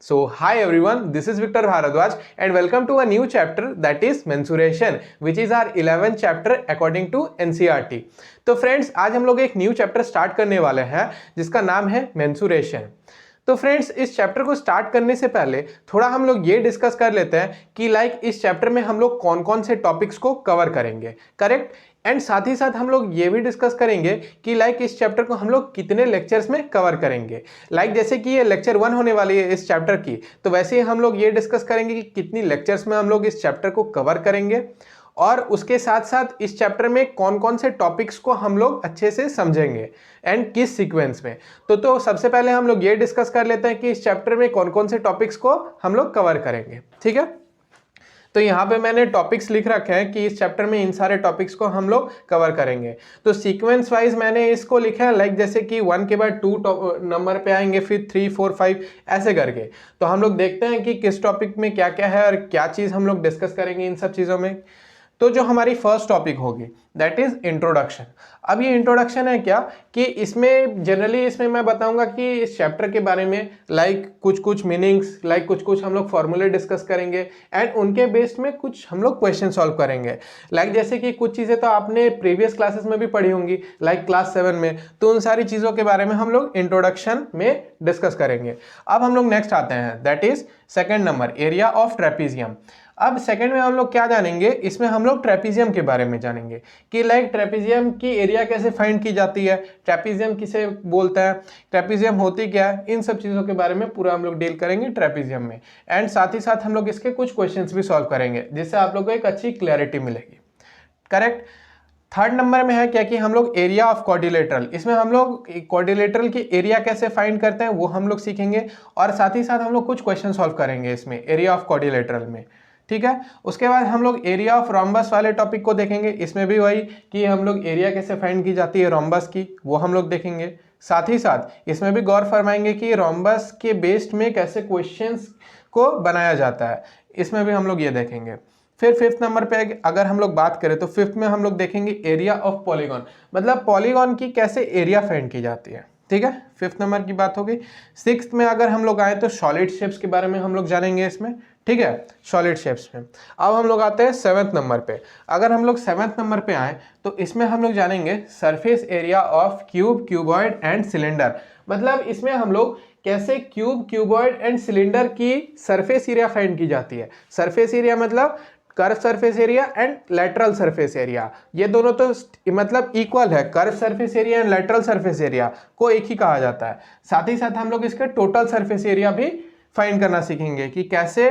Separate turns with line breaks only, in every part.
So, hi everyone, this is Victor Bharadwaj and welcome to a new chapter that is mensuration, which is our 11th chapter according to NCERT. तो friends आज हम लोग एक new chapter start करने वाले हैं जिसका नाम है मेंसुरेशन। तो फ्रेंड्स इस चैप्टर को स्टार्ट करने से पहले थोड़ा हम लोग ये डिस्कस कर लेते हैं कि इस चैप्टर में हम लोग कौन कौन से टॉपिक्स को कवर करेंगे, करेक्ट। एंड साथ ही साथ हम लोग ये भी डिस्कस करेंगे कि इस चैप्टर को हम लोग कितने लेक्चर्स में कवर करेंगे। जैसे कि ये लेक्चर 1 होने वाली है इस चैप्टर की, तो वैसे ही हम लोग ये डिस्कस करेंगे कि कितनी लेक्चर्स में हम लोग इस चैप्टर को कवर करेंगे और उसके साथ साथ इस चैप्टर में कौन कौन से टॉपिक्स को हम लोग अच्छे से समझेंगे एंड किस सीक्वेंस में। तो सबसे पहले हम लोग ये डिस्कस कर लेते हैं कि इस चैप्टर में कौन कौन से टॉपिक्स को हम लोग कवर करेंगे, ठीक है। तो यहाँ पे मैंने टॉपिक्स लिख रखे हैं कि इस चैप्टर में इन सारे टॉपिक्स को हम लोग कवर करेंगे। तो सीक्वेंस वाइज मैंने इसको लिखा है जैसे कि 1 के बाद 2 नंबर पे आएंगे, फिर 3, 4, 5 ऐसे करके। तो हम लोग देखते हैं कि किस टॉपिक में क्या क्या है और क्या चीज़ हम लोग डिस्कस करेंगे इन सब चीज़ों में। तो जो हमारी फर्स्ट टॉपिक होगी दैट इज इंट्रोडक्शन। अब ये इंट्रोडक्शन है क्या कि इसमें जनरली इसमें मैं बताऊंगा कि इस चैप्टर के बारे में कुछ मीनिंग्स कुछ हम लोग फॉर्मूले डिस्कस करेंगे एंड उनके बेस्ड में कुछ हम लोग क्वेश्चन सॉल्व करेंगे। जैसे कि कुछ चीज़ें तो आपने प्रीवियस क्लासेस में भी पढ़ी होंगी क्लास 7 में, तो उन सारी चीज़ों के बारे में हम लोग इंट्रोडक्शन में डिस्कस करेंगे। अब हम लोग नेक्स्ट आते हैं that is second number, area of trapezium. अब सेकंड में हम लोग क्या जानेंगे, इसमें हम लोग ट्रेपीजियम के बारे में जानेंगे कि ट्रेपीजियम की एरिया कैसे फाइंड की जाती है, ट्रेपीजियम किसे बोलता है, ट्रेपीजियम होती क्या है, इन सब चीज़ों के बारे में पूरा हम लोग डील करेंगे ट्रेपीजियम में। एंड साथ ही साथ हम लोग इसके कुछ क्वेश्चंस भी सॉल्व करेंगे जिससे आप लोग को एक अच्छी क्लैरिटी मिलेगी, करेक्ट। थर्ड नंबर में है क्या कि हम लोग एरिया ऑफ क्वाड्रिलेटरल, इसमें हम लोग क्वाड्रिलेटरल की एरिया कैसे फाइंड करते हैं वो हम लोग सीखेंगे और साथ ही साथ हम लोग कुछ क्वेश्चन सॉल्व करेंगे इसमें एरिया ऑफ क्वाड्रिलेटरल में, ठीक है। उसके बाद हम लोग एरिया ऑफ रोम्बस वाले टॉपिक को देखेंगे, इसमें भी वही कि हम लोग एरिया कैसे फाइंड की जाती है रोम्बस की, वो हम लोग देखेंगे। साथ ही साथ इसमें भी गौर फरमाएंगे कि रोम्बस के बेस्ड में कैसे क्वेश्चंस को बनाया जाता है, इसमें भी हम लोग ये देखेंगे। फिर फिफ्थ नंबर पे अगर हम लोग बात करें तो फिफ्थ में हम लोग देखेंगे एरिया ऑफ पॉलीगॉन, मतलब पॉलीगॉन की कैसे एरिया फाइंड की जाती है, ठीक है। फिफ्थ नंबर की बात हो गई। सिक्स्थ में अगर हम लोग आए तो सॉलिड शेप्स के बारे में हम लोग जानेंगे इसमें, ठीक है, सॉलिड शेप्स में। अब हम लोग आते हैं 7वें नंबर पे। अगर हम लोग 7वें नंबर पे आए तो इसमें हम लोग जानेंगे surface area of cube, cuboid and cylinder, मतलब इसमें हम लोग कैसे क्यूब, क्यूबॉइड एंड सिलेंडर की सरफेस एरिया फाइंड की जाती है। सरफेस एरिया मतलब curve surface area and lateral surface area, ये दोनों तो मतलब इक्वल है, curve surface area and lateral surface area को एक ही कहा जाता है। साथ ही साथ हम लोग इसके टोटल सरफेस एरिया भी फाइंड करना सीखेंगे कि कैसे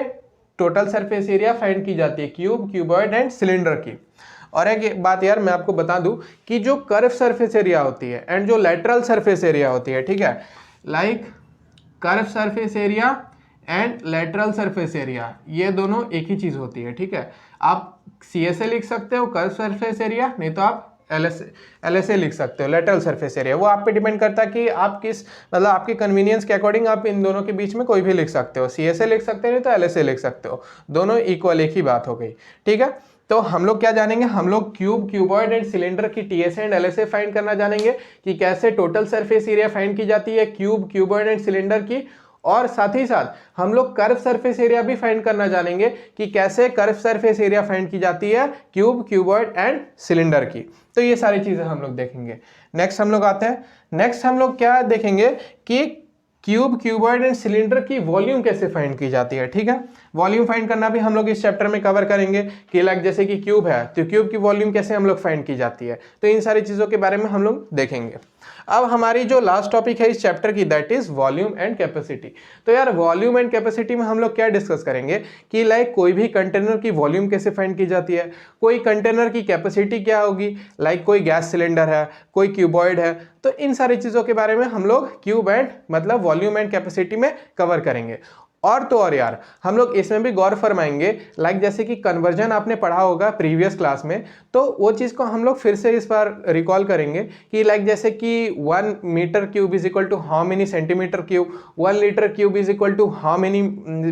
टोटल सरफेस एरिया फाइंड की जाती है क्यूब, क्यूबॉइड एंड सिलेंडर की। और एक बात यार मैं आपको बता दूं कि जो कर्व सरफेस एरिया होती है एंड जो लेटरल सरफेस एरिया होती है, ठीक है, curve surface area and lateral surface area, ये दोनों एक ही चीज होती है, ठीक है। आप CSA लिख सकते हो कर्व सरफेस एरिया, नहीं तो आप LSA लिख सकते हो लेटरल सरफेस एरिया। वो आप पे डिपेंड करता है कि आप किस मतलब आपके कन्वीनियंस के अकॉर्डिंग आप इन दोनों के बीच में कोई भी लिख सकते हो, CSA लिख सकते हो नहीं तो LSA लिख सकते हो, दोनों इक्वल एक ही बात हो गई, ठीक है। तो हम लोग क्या जानेंगे, हम लोग क्यूब, क्यूबॉइड एंड सिलेंडर की TSA एंड LSA फाइंड करना जानेंगे कि कैसे टोटल सरफेस एरिया फाइंड की जाती है क्यूब, क्यूबॉइड एंड सिलेंडर की, और साथ ही साथ हम लोग कर्व सरफेस एरिया भी फाइंड करना जानेंगे कि कैसे कर्व सरफेस एरिया फाइंड की जाती है क्यूब, क्यूबॉइड एंड सिलेंडर की। तो ये सारी चीजें हम लोग देखेंगे। नेक्स्ट हम लोग आते हैं, नेक्स्ट हम लोग क्या देखेंगे कि क्यूब, क्यूबॉइड एंड सिलेंडर की वॉल्यूम कैसे फाइंड की जाती है, ठीक है। वॉल्यूम फाइंड करना भी हम लोग इस चैप्टर में कवर करेंगे कि जैसे कि क्यूब है तो क्यूब की वॉल्यूम कैसे हम लोग फाइंड की जाती है, तो इन सारी चीजों के बारे में हम लोग देखेंगे। अब हमारी जो लास्ट टॉपिक है इस चैप्टर की that is volume and capacity. तो यार वॉल्यूम एंड कैपेसिटी में हम लोग क्या डिस्कस करेंगे कि कोई भी कंटेनर की वॉल्यूम कैसे फाइंड की जाती है, कोई कंटेनर की कैपेसिटी क्या होगी, कोई गैस सिलेंडर है, कोई क्यूबॉइड है, तो इन सारी चीजों के बारे में हम लोग क्यूब एंड मतलब वॉल्यूम एंड कैपेसिटी में कवर करेंगे। और तो और यार हम लोग इसमें भी गौर फरमाएंगे जैसे कि कन्वर्जन आपने पढ़ा होगा प्रीवियस क्लास में, तो वो चीज़ को हम लोग फिर से इस बार रिकॉल करेंगे कि जैसे कि 1 metre cube is equal to how many centimetre cube, 1 litre cube is equal to how many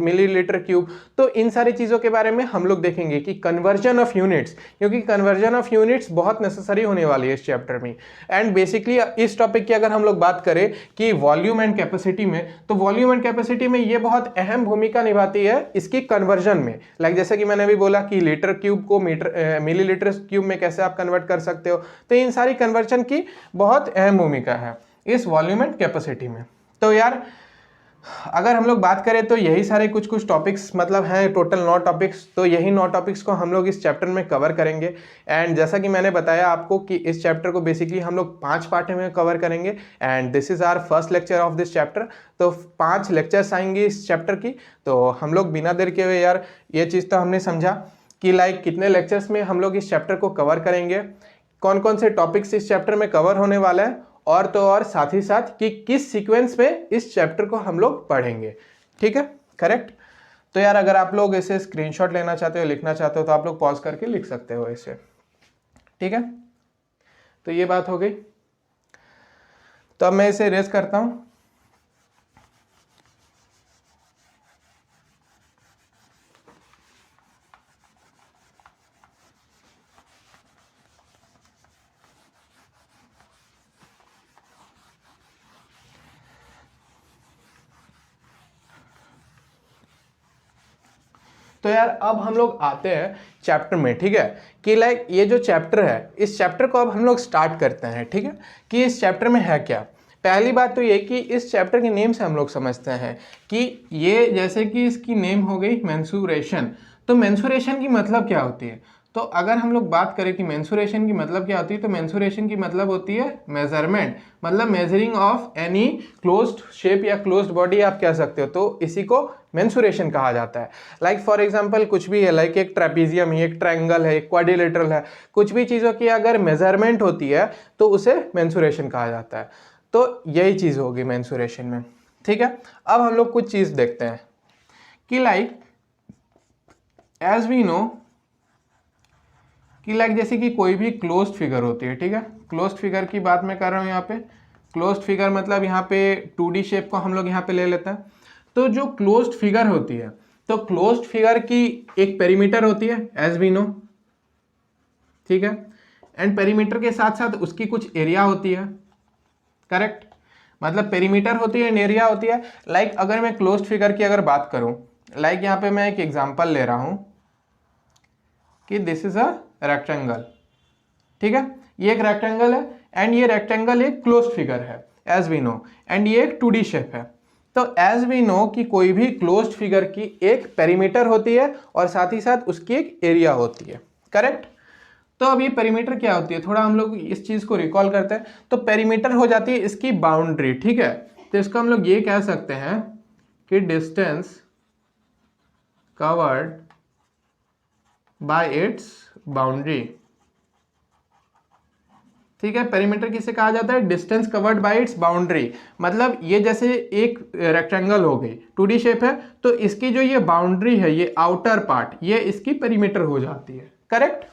millilitre cube. तो इन सारी चीज़ों के बारे में हम लोग देखेंगे कि कन्वर्जन ऑफ यूनिट्स, क्योंकि कन्वर्जन ऑफ यूनिट्स बहुत नेसेसरी होने वाली है इस चैप्टर में। एंड बेसिकली इस टॉपिक की अगर हम लोग बात करें कि वॉल्यूम एंड कैपेसिटी में, तो वॉल्यूम एंड कैपेसिटी में ये बहुत अहम भूमिका निभाती है इसकी कन्वर्जन में। लाइक जैसे कि मैंने अभी बोला कि लीटर क्यूब को मिलीलीटर क्यूब में कैसे आप कन्वर्ट कर सकते हो, तो इन सारी कन्वर्जन की बहुत अहम भूमिका है इस वॉल्यूम एंड कैपेसिटी में। तो यार अगर हम लोग बात करें तो यही सारे कुछ कुछ टॉपिक्स मतलब हैं, टोटल 9 टॉपिक्स। तो यही 9 टॉपिक्स को हम लोग इस चैप्टर में कवर करेंगे। एंड जैसा कि मैंने बताया आपको कि इस चैप्टर को बेसिकली हम लोग 5 पार्ट में कवर करेंगे and this is our first lecture of this chapter. तो 5 लेक्चर्स आएंगे इस चैप्टर की। तो हम लोग बिना देर के हुए यार ये चीज़ तो हमने समझा कि लाइक कितने लेक्चर्स में हम लोग इस चैप्टर को कवर करेंगे, कौन कौन से टॉपिक्स इस चैप्टर में कवर होने वाला है, और तो और साथ ही साथ कि किस सीक्वेंस में इस चैप्टर को हम लोग पढ़ेंगे। ठीक है, करेक्ट। तो यार अगर आप लोग इसे स्क्रीनशॉट लेना चाहते हो, लिखना चाहते हो, तो आप लोग पॉज करके लिख सकते हो इसे। ठीक है, तो ये बात हो गई। तो अब मैं इसे इरेज करता हूं। तो यार अब हम लोग आते हैं चैप्टर में। ठीक है, कि लाइक ये जो चैप्टर है, इस चैप्टर को अब हम लोग स्टार्ट करते हैं। ठीक है, कि इस चैप्टर में है क्या। पहली बात तो ये कि इस चैप्टर के नेम से हम लोग समझते हैं कि ये जैसे कि इसकी नेम हो गई मेंसुरेशन। तो मेंसुरेशन की मतलब क्या होती है, तो अगर हम लोग बात करें कि मेंसुरेशन की मतलब क्या होती है, तो मेंसुरेशन की मतलब होती है मेजरमेंट, मतलब measuring of any closed shape या क्लोज्ड बॉडी आप कह सकते हो। तो इसी को मेंसुरेशन कहा जाता है। लाइक फॉर एग्जांपल कुछ भी है, लाइक एक ट्रेपीजियम है, एक ट्रायंगल है, एक क्वाड्रिलेटरल है, कुछ भी चीज़ों की अगर मेजरमेंट होती है तो उसे मेंसुरेशन कहा जाता है। तो यही चीज़ होगी मेंसुरेशन में। ठीक है, अब हम लोग कुछ चीज़ देखते हैं कि लाइक एज वी नो कि लाइक जैसे कि कोई भी क्लोज्ड फिगर होती है। ठीक है, क्लोज्ड फिगर की बात मैं कर रहा हूँ यहाँ पे। क्लोज्ड फिगर मतलब यहाँ पे 2D शेप को हम लोग यहाँ पे ले लेते हैं। तो जो क्लोज्ड फिगर होती है, तो क्लोज्ड फिगर की एक पेरीमीटर होती है एज वी नो। ठीक है, एंड पेरीमीटर के साथ साथ उसकी कुछ एरिया होती है। करेक्ट, मतलब पेरीमीटर होती है एंड एरिया होती है। लाइक अगर मैं क्लोज्ड फिगर की अगर बात करूं, लाइक यहाँ पे मैं एक एग्जांपल ले रहा हूं कि दिस इज अ रेक्टेंगल। ठीक है, ये एक रेक्टेंगल है एंड ये रेक्टेंगल एक क्लोज्ड फिगर है एज वी नो, एंड ये एक 2D शेप है। तो एज वी नो कि कोई भी क्लोज्ड फिगर की एक पेरीमीटर होती है और साथ ही साथ उसकी एक एरिया होती है। करेक्ट, तो अब ये पेरीमीटर क्या होती है, थोड़ा हम लोग इस चीज को रिकॉल करते हैं। तो पेरीमीटर हो जाती है इसकी बाउंड्री। ठीक है, तो इसको हम लोग ये कह सकते हैं कि distance covered by it's boundary. ठीक है, पेरीमीटर किसे कहा जाता है, distance covered by it's boundary. मतलब ये जैसे एक रेक्टेंगल हो गई, 2D शेप है, तो इसकी जो ये बाउंड्री है, ये आउटर पार्ट, ये इसकी पेरीमीटर हो जाती है। करेक्ट,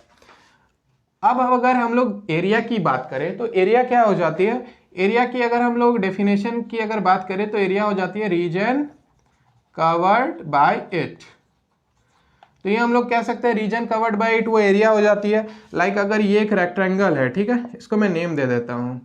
अब अगर हम लोग एरिया की बात करें तो एरिया क्या हो जाती है, एरिया की अगर हम लोग डेफिनेशन की अगर बात करें तो एरिया हो जाती है रीजन कवर्ड बाय इट। तो ये हम लोग कह सकते हैं रीजन कवर्ड बाय इट वो एरिया हो जाती है। लाइक अगर ये एक रेक्टेंगल है, ठीक है, इसको मैं नेम दे देता हूँ,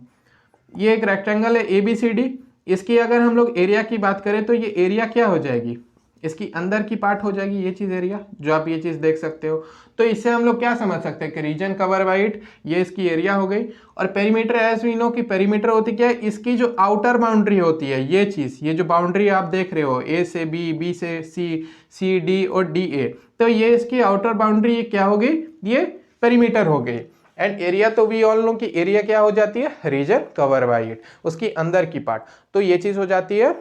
ये एक रेक्टेंगल है ABCD। इसकी अगर हम लोग एरिया की बात करें तो ये एरिया क्या हो जाएगी, इसकी अंदर की पार्ट हो जाएगी ये चीज़ एरिया, जो आप ये चीज़ देख सकते हो। तो इससे हम लोग क्या समझ सकते हैं कि रीजन कवर बाय इट ये इसकी एरिया हो गई। और पेरीमीटर एज वी नो कि पेरीमीटर होती क्या है, इसकी जो आउटर बाउंड्री होती है, ये चीज़, ये जो बाउंड्री आप देख रहे हो A से B, B से C, C D और D A, तो ये इसकी आउटर बाउंड्री ये क्या हो गई, ये पेरीमीटर हो गई। एंड एरिया तो वी ऑल नो कि एरिया क्या हो जाती है, रीजन कवर बाय इट, उसकी अंदर की पार्ट। तो ये चीज़ हो जाती है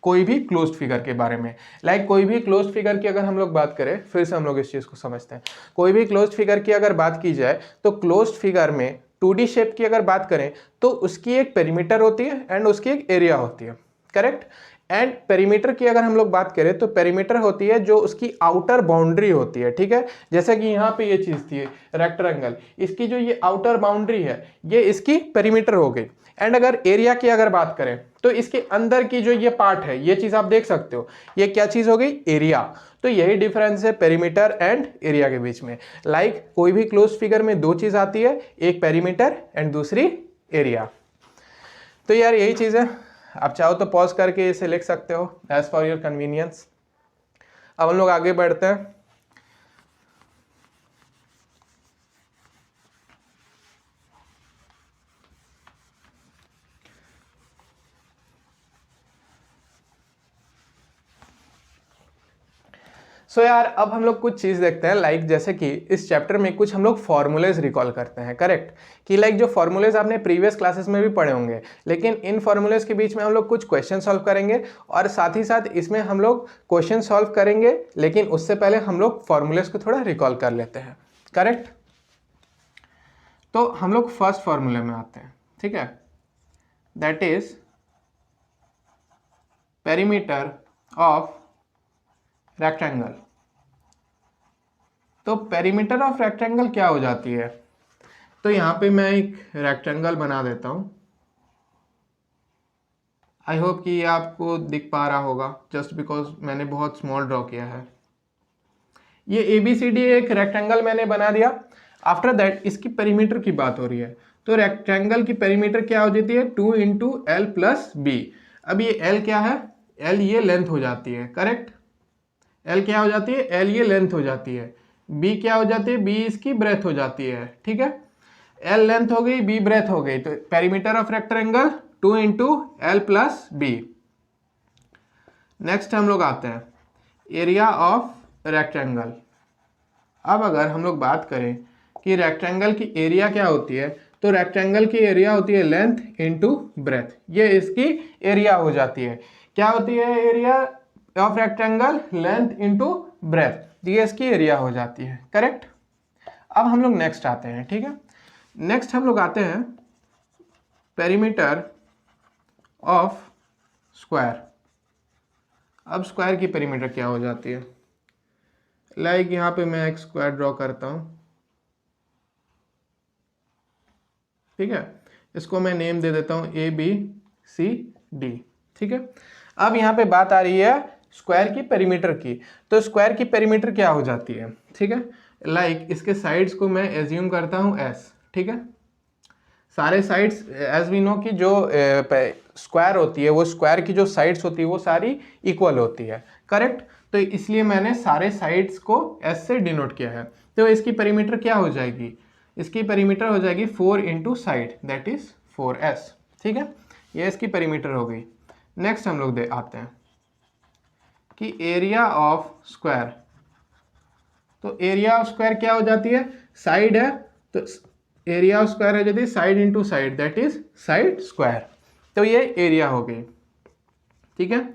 कोई भी क्लोज्ड फिगर के बारे में। लाइक कोई भी क्लोज्ड फिगर की अगर हम लोग बात करें, फिर से हम लोग इस चीज़ को समझते हैं। कोई भी क्लोज्ड फिगर की अगर बात की जाए तो क्लोज्ड फिगर में 2D शेप की अगर बात करें तो उसकी एक पेरीमीटर होती है एंड उसकी एक एरिया होती है। करेक्ट, एंड पेरीमीटर की अगर हम लोग बात करें तो पेरीमीटर होती है जो उसकी आउटर बाउंड्री होती है। ठीक है, जैसे कि यहाँ पे ये चीज़ थी रेक्टेंगल, इसकी जो ये आउटर बाउंड्री है ये इसकी पेरीमीटर हो गई। एंड अगर एरिया की अगर बात करें तो इसके अंदर की जो ये पार्ट है, ये चीज़ आप देख सकते हो, ये क्या चीज़ हो गई, एरिया। तो यही डिफरेंस है पेरीमीटर एंड एरिया के बीच में। लाइक कोई भी क्लोज्ड फिगर में दो चीज़ आती है, एक पेरीमीटर एंड दूसरी एरिया। तो यार यही चीज़ है। आप चाहो तो पॉज करके इसे लिख सकते हो एज फॉर योर कन्वीनियंस। अब हम लोग आगे बढ़ते हैं। सो यार अब हम लोग कुछ चीज़ देखते हैं, लाइक जैसे कि इस चैप्टर में कुछ हम लोग फॉर्मूलेज रिकॉल करते हैं, करेक्ट। कि लाइक जो फॉर्मूलेज आपने प्रीवियस क्लासेस में भी पढ़े होंगे, लेकिन इन फॉर्मूलेज के बीच में हम लोग कुछ क्वेश्चन सॉल्व करेंगे और साथ ही साथ इसमें हम लोग क्वेश्चन सॉल्व करेंगे, लेकिन उससे पहले हम लोग फॉर्मूलेज को थोड़ा रिकॉल कर लेते हैं, करेक्ट। तो हम लोग फर्स्ट फॉर्मूले में आते हैं, ठीक है, that is perimeter of rectangle. तो पेरीमीटर ऑफ रेक्टेंगल क्या हो जाती है? तो यहां पे मैं एक रेक्टेंगल बना देता हूं। आई होप कि ये आपको दिख पा रहा होगा, जस्ट बिकॉज मैंने बहुत स्मॉल ड्रॉ किया है। ये ABCD एक रेक्टेंगल मैंने बना दिया। आफ्टर दैट इसकी पेरीमीटर की बात हो रही है, तो रेक्टेंगल की पेरीमीटर क्या हो जाती है? 2 इंटू एल प्लस बी। अब ये L क्या है? L ये लेंथ हो जाती है, करेक्ट। L क्या हो जाती है? L ये लेंथ हो जाती है। B क्या हो जाती है? B इसकी ब्रेथ हो जाती है, ठीक है। L लेंथ हो गई, B ब्रेथ हो गई, तो perimeter of rectangle 2 into L plus B. Next हम लोग आते हैं एरिया ऑफ रेक्टेंगल। अब अगर हम लोग बात करें कि रेक्टेंगल की एरिया क्या होती है, तो रेक्टेंगल की एरिया होती है लेंथ इंटू ब्रेथ। ये इसकी एरिया हो जाती है। क्या होती है area of rectangle? Length into breadth, ये इसकी एरिया हो जाती है, करेक्ट। अब हम लोग नेक्स्ट आते हैं, ठीक है। नेक्स्ट हम लोग आते हैं पेरीमीटर ऑफ स्क्वायर। अब स्क्वायर की पेरीमीटर क्या हो जाती है? लाइक यहाँ पे मैं एक स्क्वायर ड्रॉ करता हूँ, ठीक है। इसको मैं नेम दे देता हूँ ABCD, ठीक है। अब यहाँ पे बात आ रही है स्क्वायर की पेरीमीटर की। तो स्क्वायर की पेरीमीटर क्या हो जाती है, ठीक है। लाइक इसके साइड्स को मैं एज्यूम करता हूँ S, ठीक है। सारे साइड्स एज वी नो कि जो स्क्वायर होती है, वो स्क्वायर की जो साइड्स होती है वो सारी इक्वल होती है, करेक्ट। तो इसलिए मैंने सारे साइड्स को S से डिनोट किया है। तो इसकी पेरीमीटर क्या हो जाएगी? इसकी पेरीमीटर हो जाएगी 4 into side, that is 4S, ठीक है। ये इसकी पेरीमीटर हो गई। नेक्स्ट हम लोग आते हैं कि एरिया ऑफ स्क्वायर। तो एरिया ऑफ स्क्वायर क्या हो जाती है? साइड है तो एरिया ऑफ स्क्वायर हो जाती है side into side, that is side square. तो ये एरिया हो गई, ठीक है।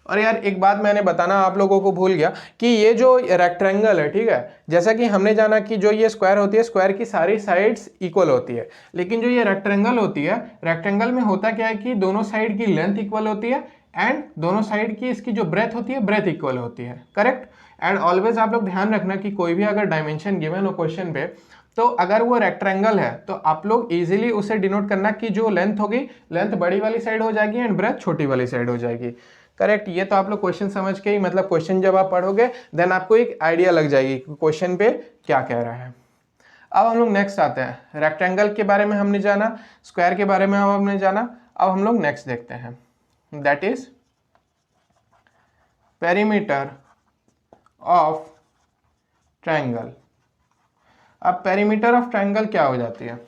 और यार एक बात मैंने बताना आप लोगों को भूल गया कि ये जो रेक्टेंगल है, ठीक है, जैसा कि हमने जाना कि जो ये स्क्वायर होती है, स्क्वायर की सारी साइड्स इक्वल होती है, लेकिन जो ये रेक्टेंगल होती है, रेक्टेंगल में होता क्या है कि दोनों साइड की लेंथ इक्वल होती है एंड दोनों साइड की इसकी जो ब्रेथ होती है, ब्रेथ इक्वल होती है, करेक्ट। एंड ऑलवेज आप लोग ध्यान रखना कि कोई भी अगर डायमेंशन गिवन हो क्वेश्चन पे, तो अगर वो रेक्टेंगल है तो आप लोग इजीली उसे डिनोट करना कि जो लेंथ होगी, लेंथ बड़ी वाली साइड हो जाएगी एंड ब्रेथ छोटी वाली साइड हो जाएगी, करेक्ट। ये तो आप लोग क्वेश्चन समझ के ही, मतलब क्वेश्चन जब आप पढ़ोगे देन आपको एक आइडिया लग जाएगी क्वेश्चन पे क्या कह रहा है। अब हम लोग नेक्स्ट आते हैं, रेक्टेंगल के बारे में हमने जाना, स्क्वायर के बारे में हमने जाना। अब हम लोग नेक्स्ट देखते हैं, that is perimeter of triangle. अब पेरीमीटर ऑफ ट्रायंगल क्या हो जाती है?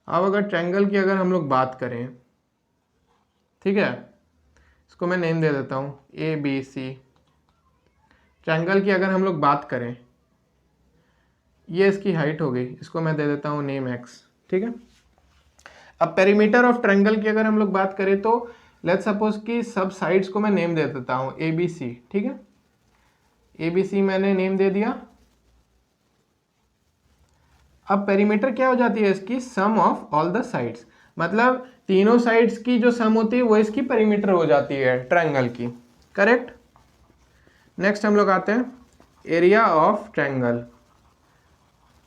अब अगर ट्रायंगल की अगर हम लोग बात करें, ठीक है, इसको मैं नेम दे देता हूँ ABC। ट्रायंगल की अगर हम लोग बात करें, ये इसकी हाइट हो गई, इसको मैं दे देता हूँ नेम X, ठीक है। अब पेरीमीटर ऑफ ट्रायंगल की अगर हम लोग बात करें तो लेट्स सपोज कि सब साइड्स को मैं नेम दे देता हूँ ABC, ठीक है। ABC मैंने नेम दे दिया। अब पेरीमीटर क्या हो जाती है इसकी? सम ऑफ ऑल द साइड्स, मतलब तीनों साइड्स की जो सम होती है वो इसकी पेरीमीटर हो जाती है ट्रायंगल की, करेक्ट। नेक्स्ट हम लोग आते हैं एरिया ऑफ ट्रायंगल।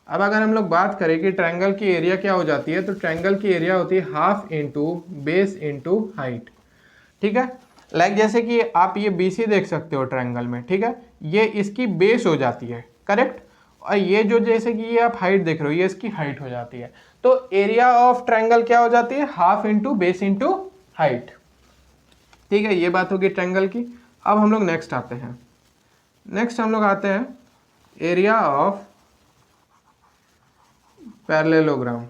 अब अगर हम लोग बात करें कि ट्रायंगल की एरिया क्या हो जाती है, तो ट्रायंगल की एरिया होती है half into base into height, ठीक है। लाइक जैसे कि आप ये BC देख सकते हो ट्रायंगल में, ठीक है, ये इसकी बेस हो जाती है, करेक्ट। और ये जो जैसे कि ये आप हाइट देख रहे हो, ये इसकी हाइट हो जाती है। तो एरिया ऑफ ट्रायंगल क्या हो जाती है? Half into base into height. ठीक है, ये बात होगी ट्रायंगल की। अब हम लोग नेक्स्ट आते हैं, एरिया ऑफ पैरेललोग्राम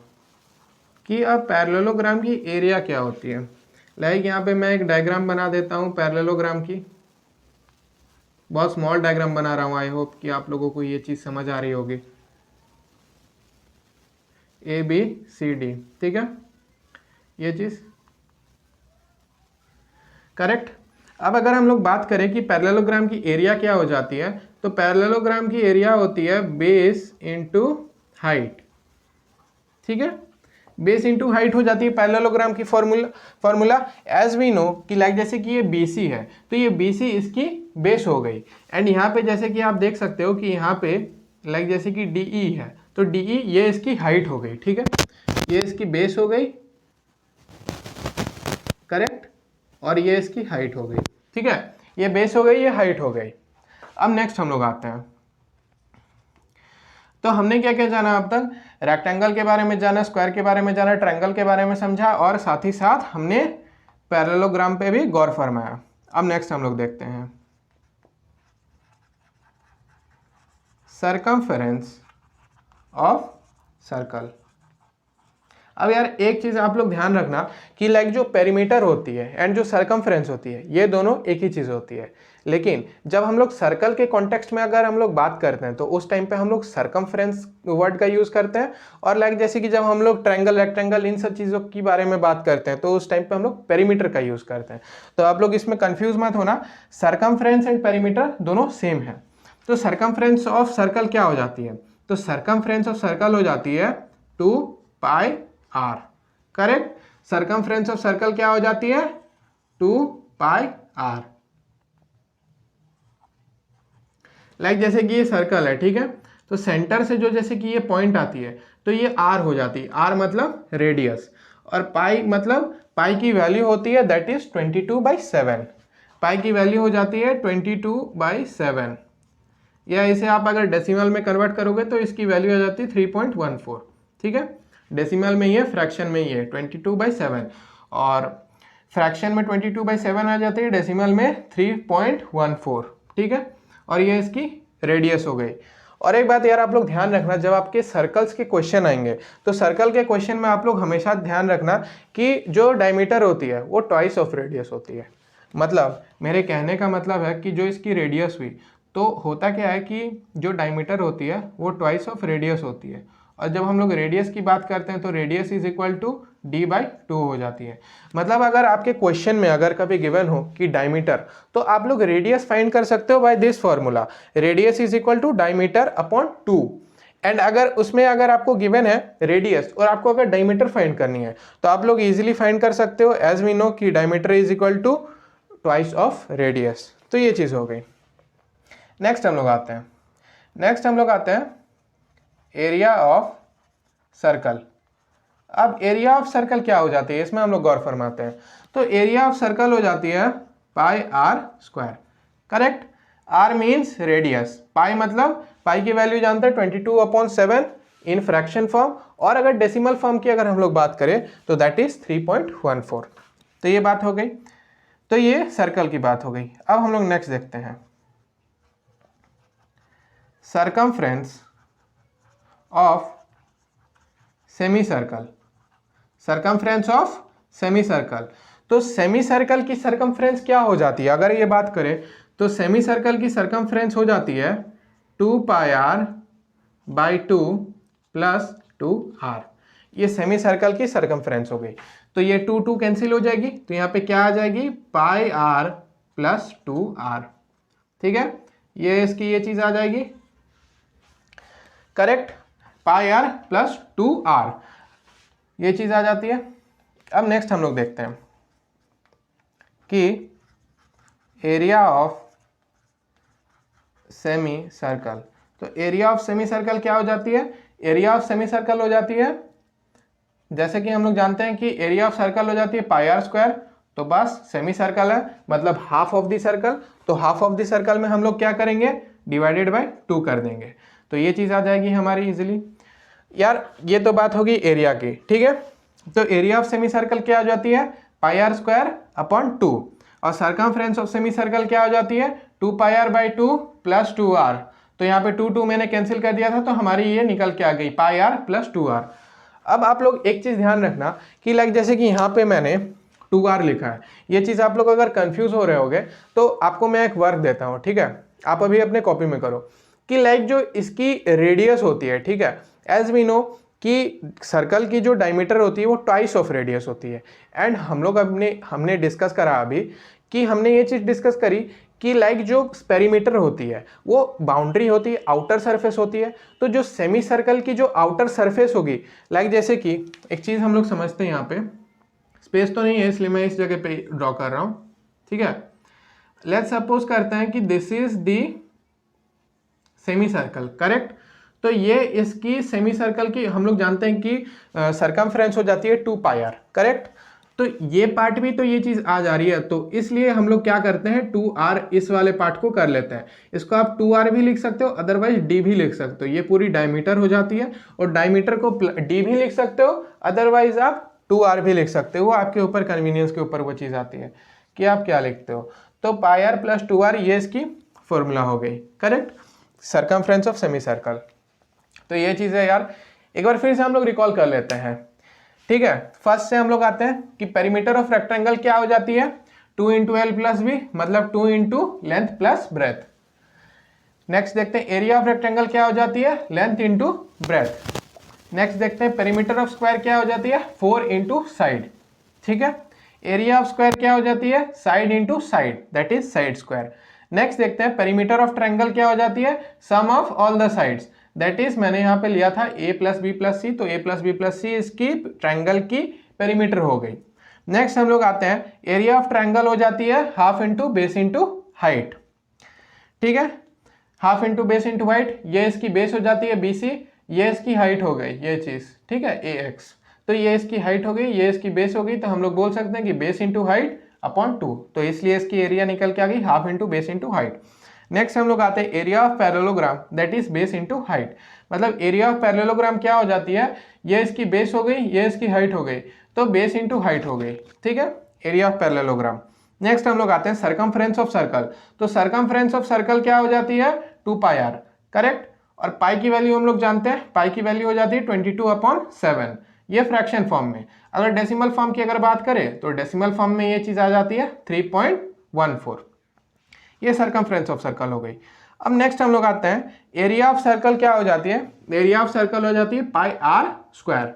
कि अब पैरेललोग्राम की एरिया क्या होती है। लाइक यहाँ पे मैं एक डायग्राम बना देता हूँ पैरेललोग्राम की, बहुत स्मॉल डायग्राम बना रहा हूँ। आई होप कि आप लोगों को ये चीज़ समझ आ रही होगी। ABCD, ठीक है, ये चीज़ करेक्ट। अब अगर हम लोग बात करें कि पैरेललोग्राम की एरिया क्या हो जाती है, तो पैरेललोग्राम की एरिया होती है बेस इंटू हाइट। ठीक है, बेस इंटू हाइट हो जाती है पैरेललोग्राम की फॉर्मूला एज वी नो कि लाइक जैसे कि ये BC है तो ये BC इसकी बेस हो गई। एंड यहाँ पे जैसे कि आप देख सकते हो कि यहाँ पे लाइक जैसे कि DE है तो DE ये इसकी हाइट हो गई। ठीक है, ये इसकी बेस हो गई, करेक्ट, और ये इसकी हाइट हो गई। ठीक है, ये बेस हो गई, ये हाइट हो गई। अब नेक्स्ट हम लोग आते हैं, तो हमने क्या क्या जाना अब तक, रेक्टेंगल के बारे में जाना, स्क्वायर के बारे में जाना, ट्रायंगल के बारे में समझा, और साथ ही साथ हमने पैरेललोग्राम पे भी गौर फरमाया। अब नेक्स्ट हम लोग देखते हैं सरकमफेरेंस ऑफ सर्कल। अब यार एक चीज़ आप लोग ध्यान रखना कि लाइक जो पेरीमीटर होती है एंड जो सरकमफ्रेंस होती है ये दोनों एक ही चीज़ होती है, लेकिन जब हम लोग सर्कल के कॉन्टेक्स्ट में अगर हम लोग बात करते हैं तो उस टाइम पे हम लोग सरकमफ्रेंस वर्ड का यूज़ करते हैं, और लाइक जैसे कि जब हम लोग ट्रायंगल, रेक्टेंगल, इन सब चीज़ों के बारे में बात करते हैं तो उस टाइम पे हम लोग पेरीमीटर का यूज़ करते हैं। तो आप लोग इसमें कन्फ्यूज मत होना, सरकमफ्रेंस एंड पेरीमीटर दोनों सेम है। तो सरकमफ्रेंस ऑफ सर्कल क्या हो जाती है, तो सरकमफ्रेंस ऑफ सर्कल हो जाती है 2πr, correct. Circumference of circle क्या हो जाती है 2πr। लाइक जैसे कि ये सर्कल है, ठीक है, तो सेंटर से जो जैसे कि ये पॉइंट आती है तो ये r हो जाती है, r मतलब रेडियस, और पाई मतलब पाई की वैल्यू होती है दैट इज 22/7। पाई की वैल्यू हो जाती है 22/7, या इसे आप अगर डेसिमल में कन्वर्ट करोगे तो इसकी वैल्यू आ जाती है 3.14। ठीक है, डेसिमल में ये, फ्रैक्शन में ये 22/7, और फ्रैक्शन में 22/7 आ जाती है, डेसिमल में 3.14। ठीक है, और ये इसकी रेडियस हो गई। और एक बात यार आप लोग ध्यान रखना, जब आपके सर्कल्स के क्वेश्चन आएंगे तो सर्कल के क्वेश्चन में आप लोग हमेशा ध्यान रखना कि जो डायमीटर होती है वो ट्वाइस ऑफ रेडियस होती है। मतलब मेरे कहने का मतलब है कि जो इसकी रेडियस हुई, तो होता क्या है कि जो डायमीटर होती है वो ट्वाइस ऑफ रेडियस होती है, और जब हम लोग रेडियस की बात करते हैं तो radius is equal to d/2 हो जाती है। मतलब अगर आपके क्वेश्चन में अगर कभी गिवन हो कि डायमीटर, तो आप लोग रेडियस फाइंड कर सकते हो by this formula, radius is equal to diameter upon 2। And अगर उसमें अगर आपको गिवन है रेडियस और आपको अगर डायमीटर फाइंड करनी है तो आप लोग इजीली फाइंड कर सकते हो, एज वी नो कि diameter is equal to twice of radius. तो ये चीज़ हो गई। नेक्स्ट हम लोग आते हैं एरिया ऑफ सर्कल। अब एरिया ऑफ सर्कल क्या हो जाती है, इसमें हम लोग गौर फरमाते हैं। तो एरिया ऑफ सर्कल हो जाती है πr², correct. r means radius, pi मतलब पाई की वैल्यू जानते हैं 22/7 इन फ्रैक्शन फॉर्म, और अगर डेसिमल फॉर्म की अगर हम लोग बात करें तो दैट इज 3.14। तो ये बात हो गई, तो ये सर्कल की बात हो गई। अब हम लोग नेक्स्ट देखते हैं circumference of semi circle. Circumference of semi circle, तो सेमी सर्कल की सरकमफ्रेंस क्या हो जाती है, अगर ये बात करें तो सेमी सर्कल की सरकमफ्रेंस हो जाती है 2πr/2 + 2r। ये सेमी सर्कल की सरकमफ्रेंस हो गई। तो ये 2 कैंसिल हो जाएगी, तो यहाँ पे क्या आ जाएगी πr + 2r। ठीक है, ये इसकी ये चीज आ जाएगी, करेक्ट, πr + 2r, ये चीज आ जाती है। अब नेक्स्ट हम लोग देखते हैं कि एरिया ऑफ सेमी सर्कल। तो एरिया ऑफ सेमी सर्कल क्या हो जाती है, एरिया ऑफ सेमी सर्कल हो जाती है, जैसे कि हम लोग जानते हैं कि एरिया ऑफ सर्कल हो जाती है πr², तो बस सेमी सर्कल है मतलब हाफ ऑफ द सर्कल, तो हाफ ऑफ द सर्कल में हम लोग क्या करेंगे, /2 कर देंगे, तो ये चीज़ आ जाएगी हमारी इजीली। यार ये तो बात होगी एरिया की, ठीक है। तो एरिया ऑफ सेमी सर्कल क्या हो जाती है पाई आर स्क्वायर अपॉन 2, और सरकमफ्रेंस ऑफ सेमी सर्कल क्या हो जाती है 2 पाई आर बाई 2 प्लस 2r। तो यहाँ पे 2 मैंने कैंसिल कर दिया था, तो हमारी ये निकल के आ गई पाई आर प्लस 2r। अब आप लोग एक चीज़ ध्यान रखना कि लाइक जैसे कि यहाँ पे मैंने 2r लिखा है, ये चीज़ आप लोग अगर कंफ्यूज हो रहे होगे तो आपको मैं एक वर्क देता हूँ, ठीक है, आप अभी अपने कॉपी में करो कि लाइक जो इसकी रेडियस होती है, ठीक है, एज वी नो कि सर्कल की जो डायमीटर होती है वो ट्वाइस ऑफ रेडियस होती है। एंड हम लोग हमने डिस्कस करा अभी कि हमने ये चीज़ डिस्कस करी कि लाइक जो पेरीमीटर होती है वो बाउंड्री होती है, आउटर सरफेस होती है। तो जो सेमी सर्कल की जो आउटर सरफेस होगी, लाइक जैसे कि एक चीज़ हम लोग समझते हैं, यहाँ पे स्पेस तो नहीं है इसलिए मैं इस जगह पे ड्रॉ कर रहा हूँ, ठीक है। लेट्स सपोज करते हैं कि this is the semi circle, correct. तो ये इसकी सेमी सर्कल की हम लोग जानते हैं कि सरकमफ्रेंस हो जाती है 2 पाई आर, करेक्ट। तो ये पार्ट भी तो ये चीज़ आ जा रही है, तो इसलिए हम लोग क्या करते हैं 2r इस वाले पार्ट को कर लेते हैं। इसको आप 2r भी लिख सकते हो, अदरवाइज d भी लिख सकते हो। ये पूरी डायमीटर हो जाती है, और डायमीटर को d भी लिख सकते हो, अदरवाइज आप 2r भी लिख सकते हो। आपके ऊपर कन्वीनियंस के ऊपर वो चीज़ आती है कि आप क्या लिखते हो। तो पाई आर प्लस 2r ये इसकी फॉर्मूला हो गई, correct, circumference of semi circle. तो ये चीज़ है यार, एक बार फिर से हम लोग रिकॉल कर लेते हैं, ठीक है। फर्स्ट से हम लोग आते हैं कि पेरीमीटर ऑफ रेक्टेंगल क्या हो जाती है 2 इंटू एल प्लस बी, मतलब 2 into length plus breadth. Next देखते हैं एरिया ऑफ रेक्टेंगल क्या हो जाती है लेंथ इंटू ब्रेथ। नेक्स्ट देखते हैं पेरीमीटर ऑफ स्क्वायर क्या हो जाती है 4 इंटू साइड, ठीक है। एरिया ऑफ स्क्वायर क्या हो जाती है side into side, that is side square. Next देखते हैं पेरीमीटर ऑफ ट्रायंगल क्या हो जाती है sum of all the sides, that is मैंने यहाँ पे लिया था a plus B plus C, तो a plus B plus C इसकी ट्रायंगल की पेरीमीटर हो गई। नेक्स्ट हम लोग आते हैं एरिया ऑफ ट्रायंगल हो जाती है half into base into height, ठीक है, half into base into height. ये इसकी बेस हो जाती है BC, ये इसकी हाइट हो गई ये चीज, ठीक है, AX। तो ये इसकी हाइट हो गई, ये इसकी बेस हो गई, तो हम लोग बोल सकते हैं कि बेस इंटू हाइट अपॉन 2, तो इसलिए इसकी एरिया निकल के आ गई half into base into height. Next हम लोग आते हैं area of parallelogram, that is base into height. मतलब एरिया ऑफ पैरेललोग्राम क्या हो जाती है, ये इसकी बेस हो गई, ये इसकी हाइट हो गई, तो बेस इंटू हाइट हो गई, ठीक है, एरिया ऑफ पैरेललोग्राम। नेक्स्ट हम लोग आते हैं सरकमफ्रेंस ऑफ सर्कल। तो सरकमफ्रेंस ऑफ सर्कल क्या हो जाती है 2 पाई आर, करेक्ट। और पाई की वैल्यू हम लोग जानते हैं, पाई की वैल्यू हो जाती है 22/7, ये फ्रैक्शन फॉर्म में। अगर डेसिमल फॉर्म की अगर बात करें तो डेसिमल फॉर्म में ये चीज आ जाती है 3.14। ये सरकमफ्रेंस ऑफ सर्कल हो गई। अब नेक्स्ट हम लोग आते हैं एरिया ऑफ सर्कल क्या हो जाती है, एरिया ऑफ सर्कल हो जाती है पाई आर स्क्वायर।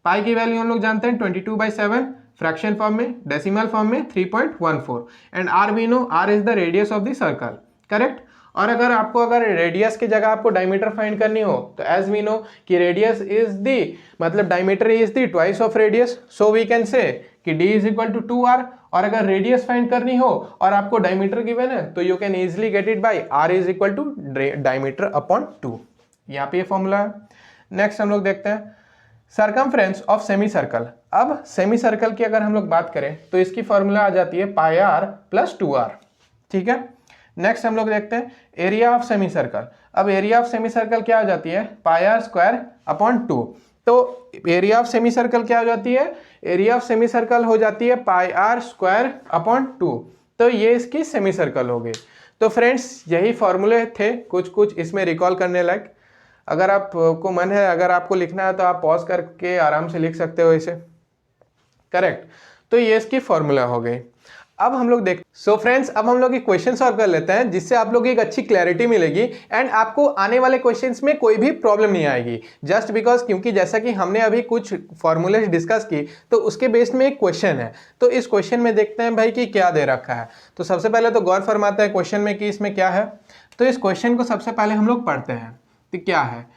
पाई की वैल्यू हम लोग जानते हैं 22/7 फ्रैक्शन फॉर्म में, डेसिमल फॉर्म में 3.14, and R we know R is the radius of the circle, correct. और अगर आपको अगर रेडियस की जगह आपको डायमीटर फाइंड करनी हो तो एज वी नो कि रेडियस इज दी, मतलब diameter is the twice of radius, so we can say कि d is equal to 2r। और अगर रेडियस फाइंड करनी हो और आपको डायमीटर गिवन है तो you can easily get it by r is equal to diameter upon 2, यहाँ पे ये फॉर्मूला है। नेक्स्ट हम लोग देखते हैं सरकमफ्रेंस ऑफ सेमी सर्कल। अब सेमी सर्कल की अगर हम लोग बात करें तो इसकी फॉर्मूला आ जाती है पाई आर प्लस 2r, ठीक है। नेक्स्ट हम लोग देखते हैं एरिया ऑफ सेमी सर्कल। अब एरिया ऑफ सेमी सर्कल क्या हो जाती है पाई आर स्क्वायर अपॉन 2। तो एरिया ऑफ सेमी सर्कल क्या हो जाती है, एरिया ऑफ सेमी सर्कल हो जाती है पाई आर स्क्वायर अपॉन 2। तो ये इसकी सेमी सर्कल हो गई। तो फ्रेंड्स यही फॉर्मूले थे कुछ इसमें रिकॉल करने लायक। अगर आपको मन है, अगर आपको लिखना है तो आप पॉज करके आराम से लिख सकते हो इसे, करेक्ट। तो ये इसकी फॉर्मूला हो गई। अब हम लोग सो फ्रेंड्स अब हम लोग एक क्वेश्चन सॉल्व कर लेते हैं जिससे आप लोग एक अच्छी क्लैरिटी मिलेगी एंड आपको आने वाले क्वेश्चंस में कोई भी प्रॉब्लम नहीं आएगी। जस्ट बिकॉज क्योंकि जैसा कि हमने अभी कुछ फॉर्मूले डिस्कस की तो उसके बेस्ड में एक क्वेश्चन है, तो इस क्वेश्चन में देखते हैं भाई कि क्या दे रखा है। तो सबसे पहले तो गौर फरमाते हैं क्वेश्चन में कि इसमें क्या है। तो इस क्वेश्चन को सबसे पहले हम लोग पढ़ते हैं तो क्या है।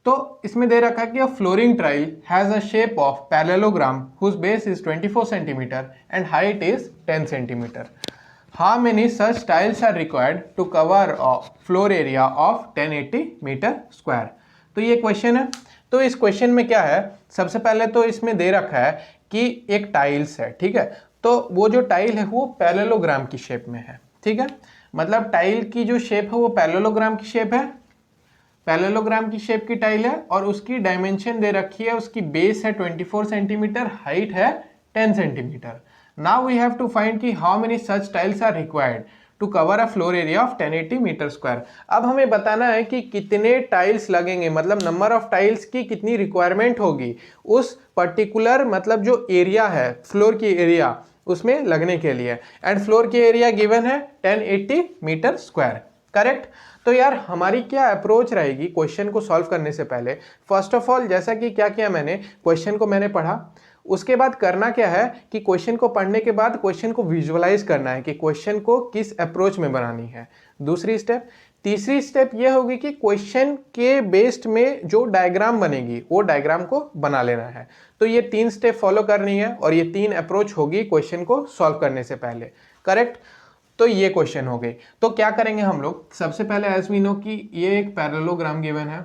तो इसमें दे रखा है कि a flooring tile has a shape of parallelogram whose base is 24 centimetre and height is 10 centimetre. How many such tiles are required to cover floor area of 1080 metre square. तो ये क्वेश्चन है। तो इस क्वेश्चन में क्या है, सबसे पहले तो इसमें दे रखा है कि एक टाइल्स है, ठीक है। तो वो जो टाइल है वो पैरेललोग्राम की शेप में है, ठीक है। मतलब टाइल की जो शेप है वो पैरेललोग्राम की शेप है, पैरेललोग्राम की शेप की टाइल है, और उसकी डायमेंशन दे रखी है, उसकी बेस है 24 सेंटीमीटर, हाइट है 10 centimetre. Now we have to find कि how many such tiles are required to cover a floor area of 1080 metre square. अब हमें बताना है कि कितने टाइल्स लगेंगे, मतलब नंबर ऑफ टाइल्स की कितनी रिक्वायरमेंट होगी उस पर्टिकुलर मतलब जो एरिया है फ्लोर की एरिया उसमें लगने के लिए। एंड फ्लोर की एरिया गिवन है 1080 मीटर स्क्वायर, करेक्ट। तो यार हमारी क्या अप्रोच रहेगी क्वेश्चन को सॉल्व करने से पहले? फर्स्ट ऑफ ऑल जैसा कि क्या किया मैंने, क्वेश्चन को मैंने पढ़ा, उसके बाद करना क्या है कि क्वेश्चन को पढ़ने के बाद क्वेश्चन को विजुअलाइज करना है कि क्वेश्चन को किस अप्रोच में बनानी है, दूसरी स्टेप। तीसरी स्टेप ये होगी कि क्वेश्चन के बेस्ड में जो डायग्राम बनेगी वो डायग्राम को बना लेना है। तो ये 3 स्टेप फॉलो करनी है और ये 3 अप्रोच होगी क्वेश्चन को सॉल्व करने से पहले, करेक्ट। तो ये क्वेश्चन हो गई। तो क्या करेंगे हम लोग, सबसे पहले एज वी नो कि ये एक पैरेललोग्राम गिवन है,